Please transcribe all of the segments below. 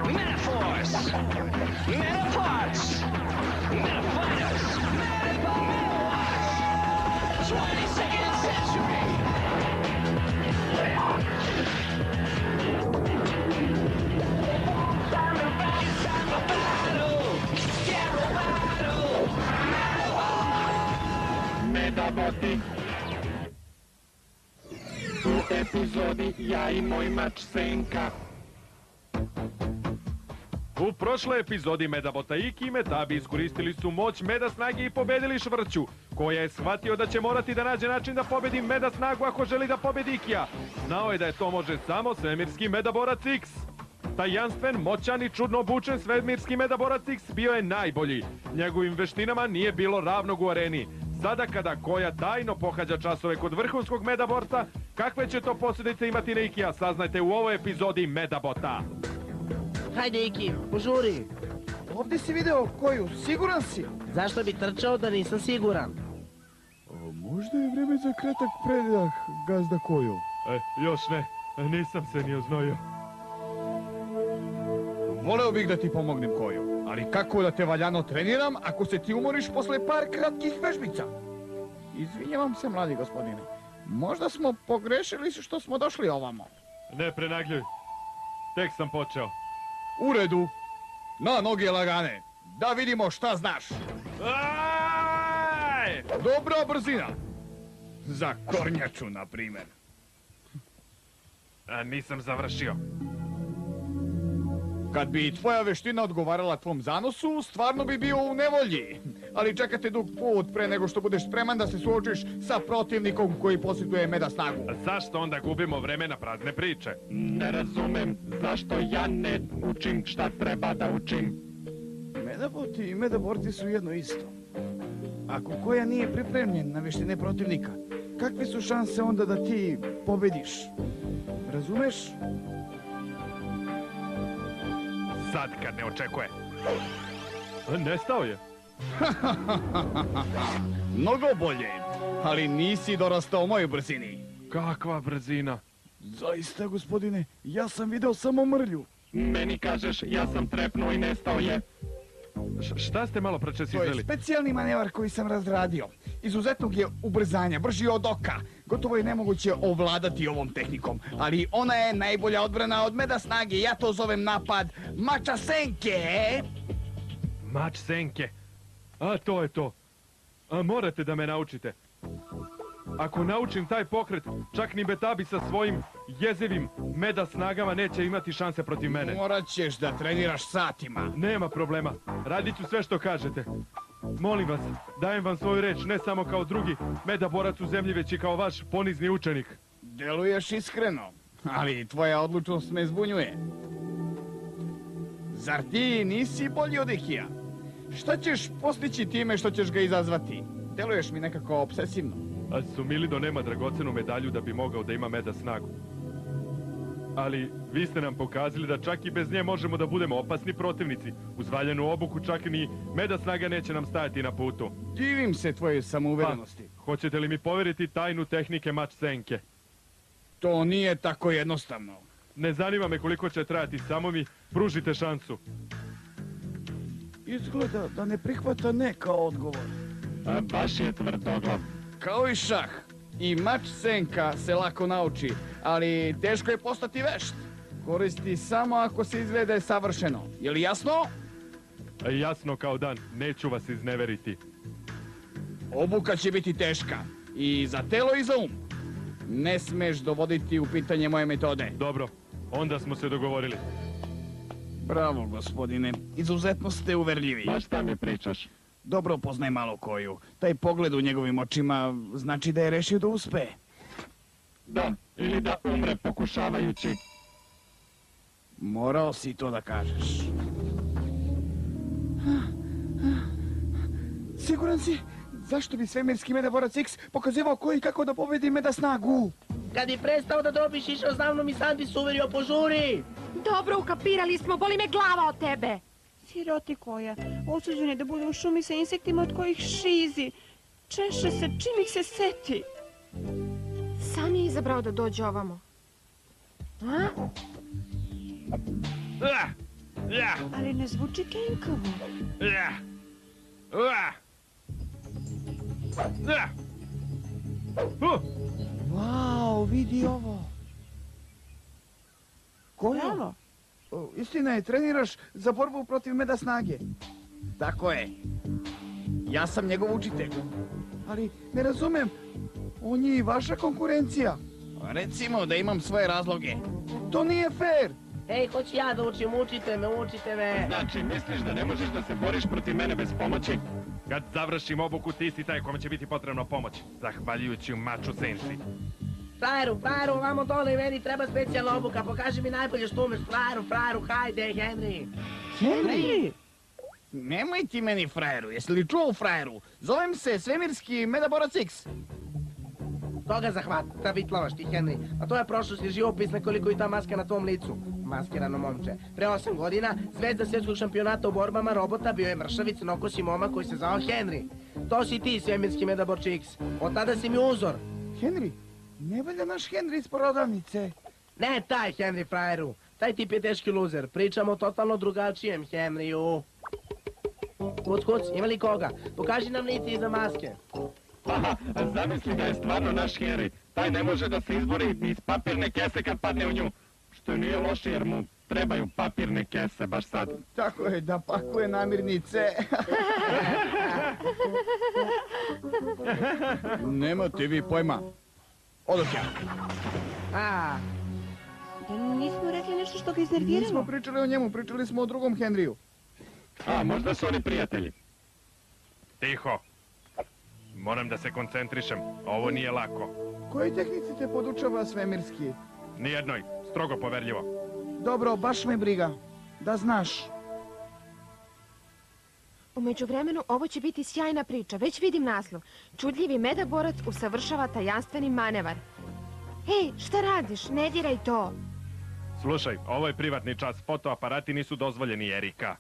Metaforce! Metaparts! Metafighters! Metawatch! 22nd century! It's time to battle! Scare battle! Medaboti. U epizodi ja i moj mač Senka. U prošloj epizodi Medabota Iki i Metabi iskoristili su moć Meda snage i pobedili Švrću, koja je shvatio da će morati da nađe način da pobedi Meda snagu ako želi da pobedi Ikija. Znao je da je to može samo svemirski Medaborac X. Tajanstven, moćan i čudno obučen svemirski Medaborac X bio je najbolji. Njegovim veštinama nije bilo ravnog u areni. Sada kada Koja tajno pohađa časove kod vrhunskog Medaborca, kakve će to posljedice imati na Ikija, saznajte u ovoj epizodi Medabota. Hajde Iki, požuri. Ovdje si video Koju, siguran si? Zašto bi trčao da nisam siguran? Možda je vreme za kratak predah, gazda Koju. Još ne, nisam se ni oznojio. Voleo bih da ti pomognem Koju, ali kako da te valjano treniram ako se ti umoriš posle par kratkih vežbica? Izvinjavam se, mladi gospodine. Možda smo pogrešili što smo došli ovamo. Ne prenagljuj, tek sam počeo. U redu. Na noge lagane. Da vidimo šta znaš. Aj! Dobra brzina. Za kornjaču, na primjer. Nisam završio. Kad bi tvoja veština odgovarala tvom zanosu, stvarno bi bio u nevolji. Ali čeka te dug put pre nego što budeš spreman da se suočiš sa protivnikom koji posjeduje Meda snagu. Zašto onda gubimo vreme na prazne priče? Ne razumem zašto ja ne učim šta treba da učim. Medaboti i Medaborci su jedno isto. Ako Koja nije pripremljen na veštine protivnika, kakve su šanse onda da ti pobediš? Razumeš? Sad kad ne očekuje. Nestao je. Mnogo bolje, ali nisi dorastao mojoj brzini. Kakva brzina? Zaista, gospodine, ja sam video samo mrlju. Meni kažeš, ja sam trepnuo i nestao je. Šta ste malo prečas To je izveli? specijalni manevar koji sam razradio. Izuzetnog je ubrzanja, brži od oka. Gotovo je nemoguće ovladati ovom tehnikom, ali ona je najbolja odbrana od Meda snage. Ja to zovem napad mača Senke. Mač Senke. A to je to. Morate da me naučite. Ako naučim taj pokret, čak ni Metabi sa svojim jezivim Meda snagama neće imati šanse protiv mene. Morat ćeš da treniraš satima. Nema problema. Radit ću sve što kažete. Molim vas, dajem vam svoju reč, ne samo kao drugi Medaborac u zemlji, već i kao vaš ponizni učenik. Deluješ iskreno, ali tvoja odlučnost me zbunjuje. Zar ti nisi bolji od Ikija? Šta ćeš postići time što ćeš ga izazvati? Deluješ mi nekako obsesivno. A Sumilido nema dragocenu medalju da bi mogao da ima Meda snagu. Ali vi ste nam pokazali da čak i bez nje možemo da budemo opasni protivnici. Uz valjanu obuku čak ni Meda snaga neće nam stajati na putu. Divim se tvojoj samouverenosti. Hoćete li mi poveriti tajnu tehnike mač Senke? To nije tako jednostavno. Ne zanima me koliko će trajati, samo mi pružite šansu. Izgleda da ne prihvata ne kao odgovor. Baš je tvrdoglav. Kao i šah. I mač Senka se lako nauči, ali teško je postati vešt. Koristi samo ako se izvede savršeno. Je li jasno? Jasno kao dan, neću vas izneveriti. Obuka će biti teška. I za telo i za um. Ne smeš dovoditi u pitanje moje metode. Dobro, onda smo se dogovorili. Bravo, gospodine. Izuzetno ste uverljivi. Ma šta mi pričaš? Dobro poznaj malo Koju. Taj pogled u njegovim očima znači da je rešio da uspe. Da, ili da umre pokušavajući. Morao si to da kažeš. Siguran si? Zašto bi svemirski Medaborac X pokazivao Koji kako da pobedi Meda snagu? Kad je prestao da dobiš išao za mnom i sam ti se uverio, požuri! Dobro, ukapirali smo, boli me glava od tebe. Siroti Koja, osuđen je da bude u šumi sa insektima od kojih šizi. Češe se čim ih se seti. Sam je izabrao da dođe ovamo? A? Ali ne zvuči kenkavo. Vau, vidi ovo. Ko je? Bravo. Istina je, treniraš za borbu protiv Meda Snage. Tako je. Ja sam njegov učitelj. Ali ne razumem, on je i vaša konkurencija. Recimo da imam svoje razloge. To nije fair. Ej, hoću ja da učim, učite me. Znači, misliš da ne možeš da se boriš protiv mene bez pomoći? Kad završim obuku, ti si taj kome će biti potrebno pomoć. Zahvaljujući maču senci. Frajeru, ovamo dole, meni treba specijalna obuka, pokaži mi najbolje što umeš. Frajeru, hajde, Henry. Henry? Nemoj ti meni frajeru, jesi li čuo frajeru? Zovem se svemirski Medaborac X. Koga zavitlavaš ti, Henry? A to je prošlosti živopisne koliko i ta maska na tvom licu. Maskirano momče. Pre 8 godina, zvezda svjetskog šampionata u borbama robota bio je mršavic nokosi momak koji se zvao Henry. To si ti, svemirski Medaborč X. Od tada si mi uzor. Henry? Ne valja naš Henry iz prodavnice. Ne taj Henry, frajeru. Taj tip je teški luzer. Pričamo o totalno drugačijem Henryu. Kuc, ima li koga? Pokaži nam lice iza maske. Aha, zamisli da je stvarno naš Henry. Taj ne može da se izbori iz papirne kese kad padne u nju. Što nije loše jer mu trebaju papirne kese baš sad. Tako je, da pakuje namirnice. Nemate vi pojma. Odok ja. Da nismo rekli nešto što ga Nismo iznerviramo. pričali o njemu, pričali smo o drugom Henryu. A, možda su oni prijatelji. Tiho. Moram da se koncentrišem. Ovo nije lako. Koji tehnici te podučava svemirski? Nijednoj. Strogo poverljivo. Dobro, baš me briga. Da znaš. U međuvremenu ovo će biti sjajna priča. Već vidim naslov. Čudljivi Medaborac usavršava tajanstveni manevar. Hej, šta radiš? Ne diraj to. Slušaj, ovo je privatni čas. Fotoaparati nisu dozvoljeni, Erika.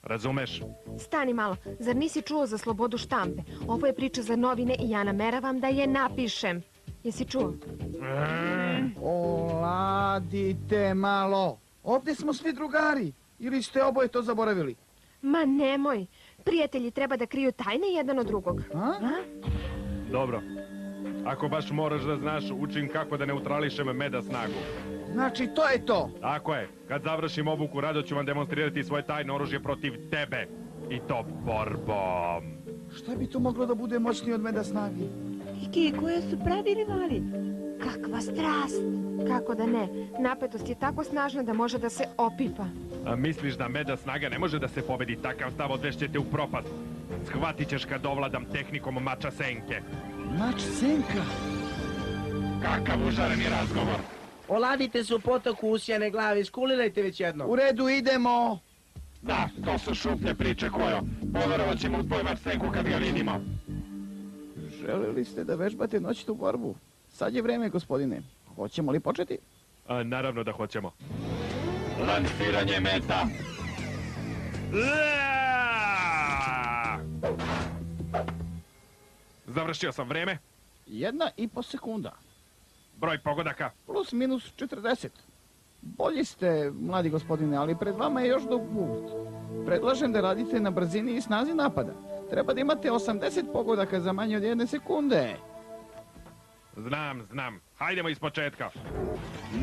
Razumeš? Stani malo. Zar nisi čuo za slobodu štampe? Ovo je priča za novine i ja nameravam da je napišem. Jesi čuo? Oladite malo. Ovdje smo svi drugari. Ili ste oboje to zaboravili? Ma nemoj. Prijatelji treba da kriju tajne jedan od drugog. A? Dobro. Ako baš moraš da znaš, učim kako da neutrališem Meda Snagu. Znači, to je to. Tako je. Kad završim obuku, rado ću vam demonstrirati svoje tajno oružje protiv tebe. I to borbom. Šta bi tu moglo da bude moćnije od Meda Snage? Iki, koje su pravi rivali? Kakva strast. Kako da ne? Napetost je tako snažna da može da se opipa. A misliš da Meda Snaga ne može da se pobedi? Takav stav odvešćete u propast. Shvatit ćeš kad ovladam tehnikom mača senke. Mač senka. Kakav užareni razgovor. Oladite se u potoku usijane glave, iskulirajte već jedno. U redu, idemo. Da, to su šuplje priče, Kojo. Poverovat ćemo u tvoj mač senku kad ga vidimo. Želeli ste da vežbate noćnu borbu? Sad je vreme, gospodine. Hoćemo li početi? Naravno da hoćemo. Lansiranje meta. Završio sam vreme. 1,5 sekunda. Broj pogodaka. Plus minus 40. Bolji ste, mladi gospodine, ali pred vama je još dug put. Predlažem da radite na brzini i snazi napada. Treba da imate 80 pogodaka za manje od 1 sekunde. Znam. Hajdemo iz početka.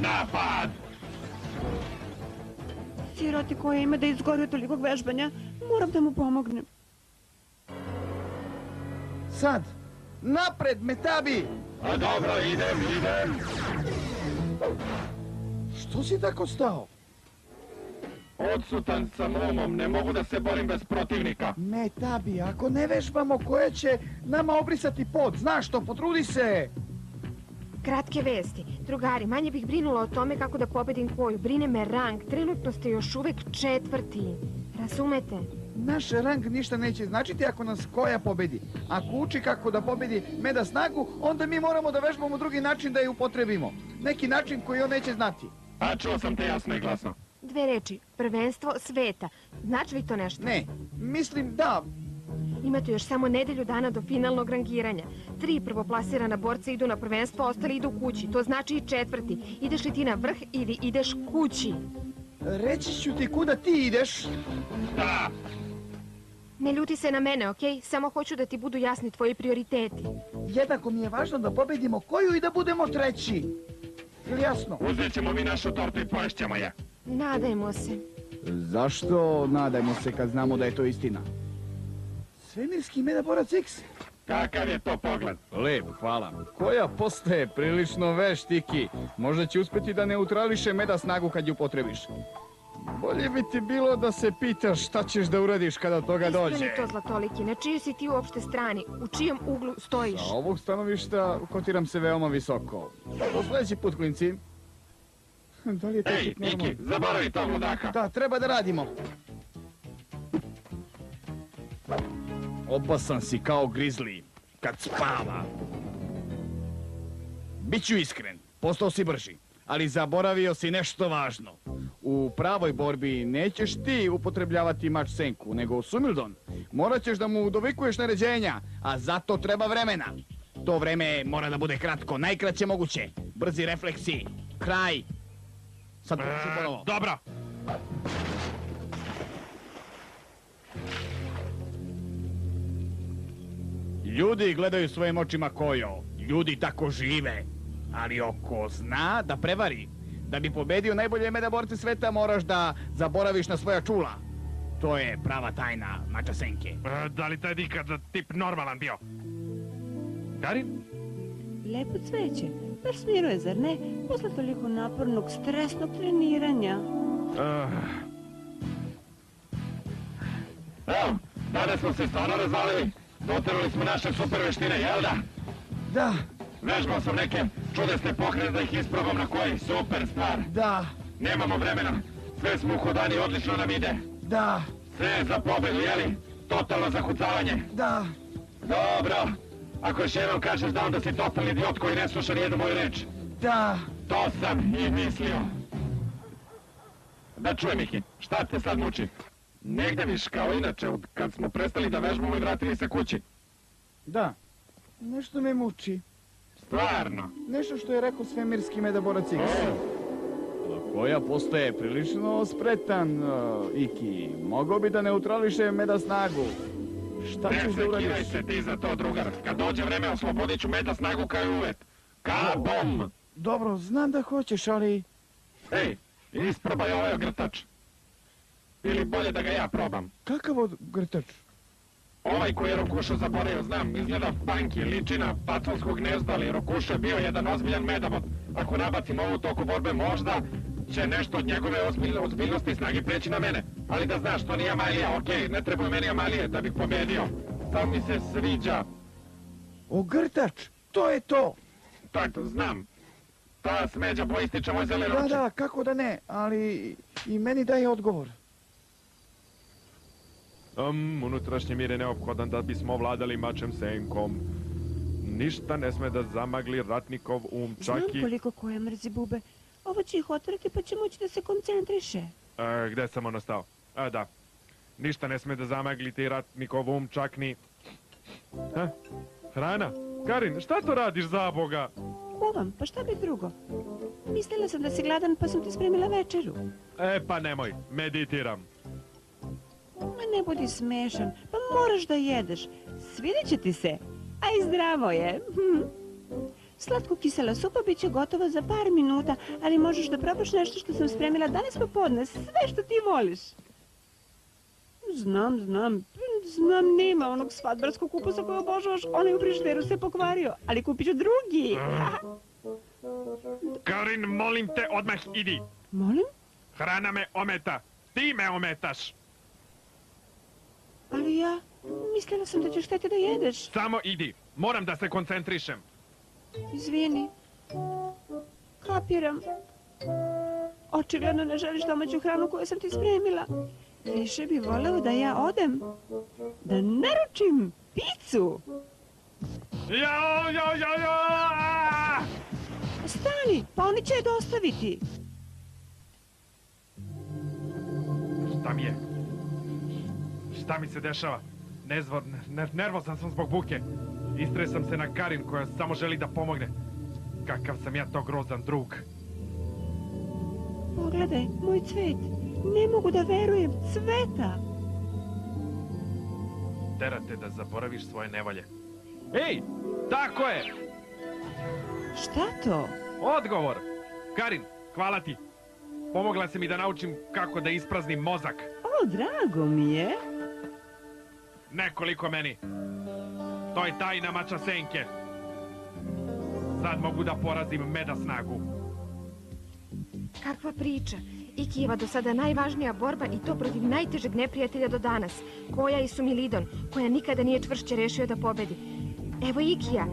Napad! Siroti koja ima da izgori od tolikog vežbanja, moram da mu pomognem. Sad, napred, Metabi! A dobro, idem. Što si tako stao? Odsutan sam umom, ne mogu da se borim bez protivnika. Metabi, ako ne vežbamo, koje će nama obrisati pod? Znaš to, potrudi se! Kratke vesti. Drugari, manje bih brinula o tome kako da pobedim Koju. Brine me rang. Trenutno ste još uvek 4. Razumete? Naš rang ništa neće značiti ako nas Koja pobedi. Ako uči kako da pobedi Meda Snagu, onda mi moramo da vežbamo drugi način da je upotrebimo. Neki način koji on neće znati. A čuo sam te jasno i glasno. 2 reči. Prvenstvo sveta. Znači li to nešto? Ne, mislim da. Imate još samo nedelju dana do finalnog rangiranja. 3 prvoplasirana borca idu na prvenstvo, ostali idu kući. To znači i 4. Ideš li ti na vrh ili ideš kući? Reći ću ti kuda ti ideš. Da, Ne ljuti se na mene, okej? Samo hoću da ti budu jasni tvoji prioriteti. Jednako mi je važno da pobedimo koju i da budemo 3. Jel jasno? uzet ćemo mi našu tortu i poješćemo je. Nadajmo se. Zašto nadajmo se kad znamo da je to istina? Svemirski Medaborac X? Kakav je to pogled? Lep, hvala. Koja postaje prilično vešt, Iki. Možda će uspjeti da neutrališe Meda snagu kad ju potrebiš. Bolje bi ti bilo da se pitaš šta ćeš da uradiš kada do toga dođe. Iskreni to, Zlatoliki. Na čijoj si ti uopšte strani? U čijem uglu stojiš? Sa ovog stanovišta kotiram se veoma visoko. Do sljedeći put, klinci. Da li je to Ej, čak normalno? Iki, zaboravi tog ludaka. Da, treba da radimo. Opasan si kao grizli kad spava. Biću iskren, postao si brži, ali zaboravio si nešto važno. U pravoj borbi nećeš ti upotrebljavati mač senku, nego Sumildon. Morat ćeš da mu dovikuješ naređenja, a zato treba vremena. To vreme mora da bude kratko, najkraće moguće. Brzi refleksi, kraj. Sad pokušaj ponovo. Dobro. Ljudi gledaju svojim očima kojo. Ljudi tako žive. Ali oko zna da prevari. Da bi pobedio najbolje medaborce sveta moraš da zaboraviš na svoja čula. To je prava tajna mača senke. Da li taj ikad tip normalan bio? Karin? Lepo cveće. Baš smiruje, zar ne? Posle toliko napornog, stresnog treniranja. Evo, danas smo se stvarno razvalili. Doterali smo naše super veštine, jel da? Da, Vežbao sam neke čudesne pokrete da ih isprobam na koji. Super stvar. da, Nemamo vremena. Sve smo uhodani, odlično nam ide. da, Sve je za pobedu, jeli? Totalno zakucavanje. da. Dobro. Ako još jednom kažeš da onda si totalni idiot koji ne sluša nijednu moju reč. Da, To sam i mislio. Da čujem, Miki, šta te sad muči? Negde viš kao inače, kad smo prestali da vežbamo i vratili se kući. da. Nešto me muči. Stvarno. Nešto što je rekao svemirski Medaborac X. Koja postaje prilično spretan, Iki. Mogao bi da neutrališe Meda snagu. Šta Ne ćeš da uradiš? sekiraj se ti za to, drugar. Kad dođe vreme, oslobodit ću Meda snagu kao i uvek. Ka-bom! Dobro, znam da hoćeš, ali... Ej, isprobaj ovaj ogrtač. Ili bolje da ga ja probam. Kakav grtač? Ovaj koji je Rokušo zaboravio, znam, izgleda banki, liči na paconsko gnezdo, ali Rokušo je bio jedan ozbiljan medabot. Ako nabacim ovu toku borbe, možda će nešto od njegove ozbiljnosti i snage preći na mene. Ali da znaš, to nije Amalija, okej, ne trebaju meni Amalije da bih pobedio. To mi se sviđa. Ogrtač, to je to! Tako, znam. Ta smeđa boja ističe moj zeleni Da, oči. da, kako da ne, ali i meni daje odgovor. Unutrašnji mir je neophodan da bismo ovladali mačem senkom. Ništa ne sme da zamagli ratnikov Znam čak i... koliko koja mrzi bube. Ovo će ih otvoriti pa će moći da se koncentriše. Gde sam ono stao? Da. Ništa ne sme da zamagli ti ratnikov čak ni... Hrana? Karin, šta to radiš za Boga? Kuvam, pa šta bi drugo? Mislila sam da si gladan pa sam ti spremila večeru. Pa nemoj, meditiram. Ma ne budi smešan, pa moraš da jedeš. Svidjet će ti se, a i zdravo je. Slatko-kisela supa bit će gotova za par minuta, ali možeš da probaš nešto što sam spremila danas popodne, sve što ti voliš. Znam, nema onog svadbarskog kupusa koji obožavaš, onaj u frižideru se pokvario, ali kupit ću drugi. Karin, molim te, odmah idi. Molim? Hrana me ometa. Ti me ometaš. Ali ja mislila sam da ćeš hteti da jedeš. Samo idi. Moram da se koncentrišem. Izvini. Kapiram. Očigledno ne želiš domaću hranu koju sam ti spremila. Više bi voleo da ja odem. Da naručim picu. Jao! Stani, pa oni će je dostaviti. Šta mi je? Šta mi se dešava? Nervozan sam zbog buke. Istresam se na Karin koja samo želi da pomogne. Kakav sam ja to grozan drug. Pogledaj, moj cvet. Ne mogu da verujem, cveta. Terate da zaboraviš svoje nevolje. Ej, tako je! Šta to? Odgovor! Karin, hvala ti. Pomogla si mi da naučim kako da ispraznim mozak. O, drago mi je. Nekoliko meni. To je tajna mača senke. Sad mogu da porazim Meda snagu. Kakva priča. Ikijeva do sada najvažnija borba i to protiv najtežeg neprijatelja do danas. Koja i Sumilidon, koja nikada nije čvršće rešio da pobedi. Evo Ikija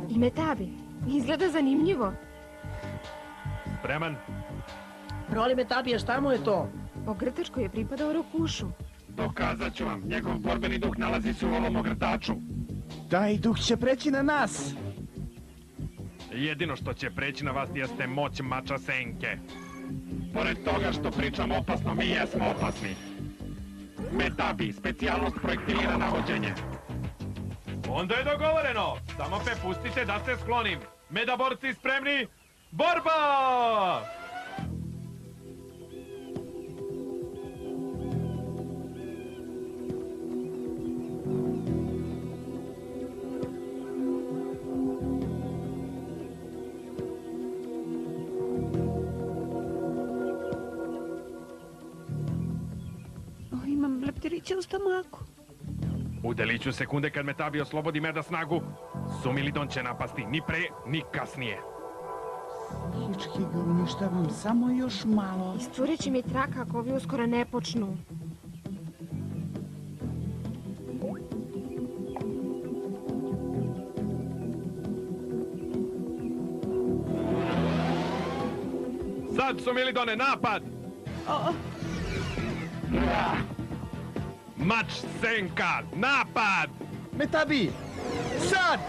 i Metabi. Izgleda zanimljivo. Spreman? Proli Metabija, šta mu je to? Ogrtač je pripadao Rokušu. Dokazat ću vam, njegov borbeni duh nalazi se u ovom ogrtaču. Taj duh će preći na nas. Jedino što će preći na vas jeste moć mača senke. Pored toga što pričam opasno, mi jesmo opasni. Metabi, specijalnost projektilira navođenje. Onda je dogovoreno. Samo me pustite da se sklonim. Medaborci spremni? Borba! Imam leptiriće u stomaku. U deliću sekunde kad Metabi oslobodi Meda snagu, Sumilidon će napasti ni pre, ni kasnije. Hički ga uništavam, samo još malo. Iscureći mi traka ako ovi uskoro ne počnu. Sad, Sumilidone, napad! Mač senka, napad! Metabi, sad!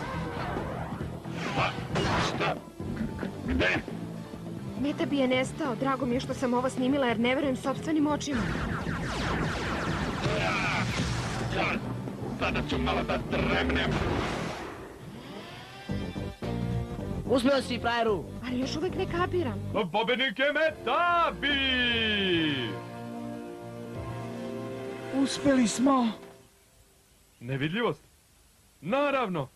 Pa, šta? Gde? Metabi je nestao. Drago mi je što sam ovo snimila jer ne verujem sopstvenim očima. Sada ću malo da dremnem. Uspio si, frajeru. Ali još uvek ne kapiram. Pobednik je Metabi! Uspeli smo. Nevidljivost? Naravno!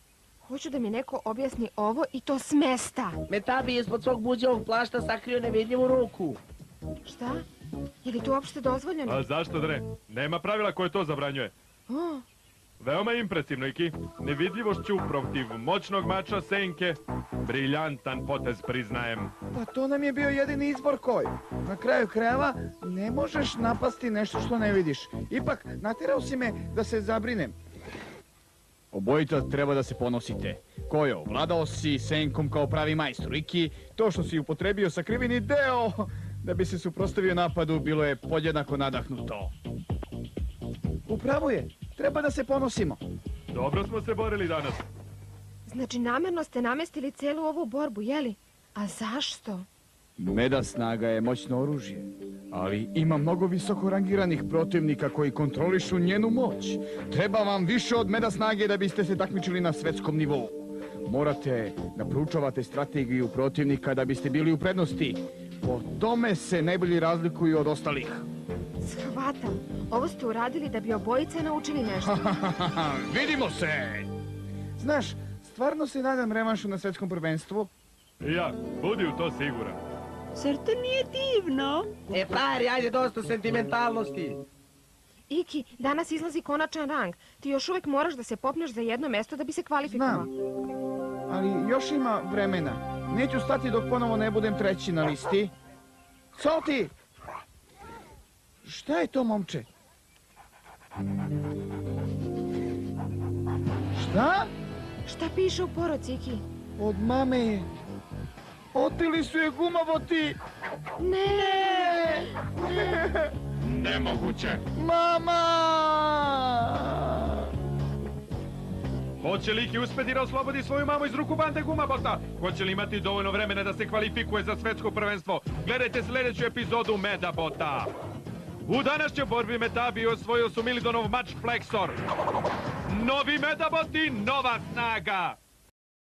Hoću da mi neko objasni ovo i to s mesta. Metabi je ispod svog buđevog plašta sakrio nevidljivu ruku. Šta? Je li to uopšte dozvoljeno? A zašto da ne? Nema pravila koje to zabranjuje. O, Veoma impresivno, Iki. Nevidljivošću protiv moćnog mača senke. Briljantan potez, priznajem. Pa to nam je bio jedini izbor koji. Na kraju krajeva ne možeš napasti nešto što ne vidiš. Ipak, natjerao si me da se zabrinem. Obojica treba da se ponosite. Kojo, vladao si senkom kao pravi majstor. Iki, to što si upotrebio sakriveni deo da bi se suprotstavio napadu bilo je podjednako nadahnuto. Upravo je. Treba da se ponosimo. Dobro smo se borili danas. znači namerno ste namestili celu ovu borbu, jeli? A zašto? Meda snaga je moćno oružje, ali ima mnogo visoko rangiranih protivnika koji kontrolišu njenu moć. Treba vam više od meda snage da biste se takmičili na svetskom nivou. Morate da proučavate strategiju protivnika da biste bili u prednosti. Po tome se najbolji razlikuju od ostalih. Shvatam. Ovo ste uradili da bi obojice naučili nešto. Vidimo se! Znaš, stvarno se nadam revanšu na svetskom prvenstvu. Ja, budi u to siguran. Zar to nije divno? Frajeri, ajde dosta sentimentalnosti. Iki, danas izlazi konačan rang. Ti još uvek moraš da se popneš za jedno mesto da bi se kvalifikovao. Znam, ali još ima vremena. Neću stati dok ponovo ne budem treći na listi. Soti! Šta je to, momče? Šta? Šta piše u poruci, Iki? Od mame je. Otili su je gumavoti. Ne! Nemoguće. Mama! Hoće li Iki uspeti da oslobodi svoju mamu iz ruku bande Gumabota? Hoće li imati dovoljno vremena da se kvalifikuje za svetsko prvenstvo? Gledajte sljedeću epizodu Medabota. U današnjoj borbi Metabi osvojio Sumilidonov mač Flexor. Novi Medabot i nova snaga!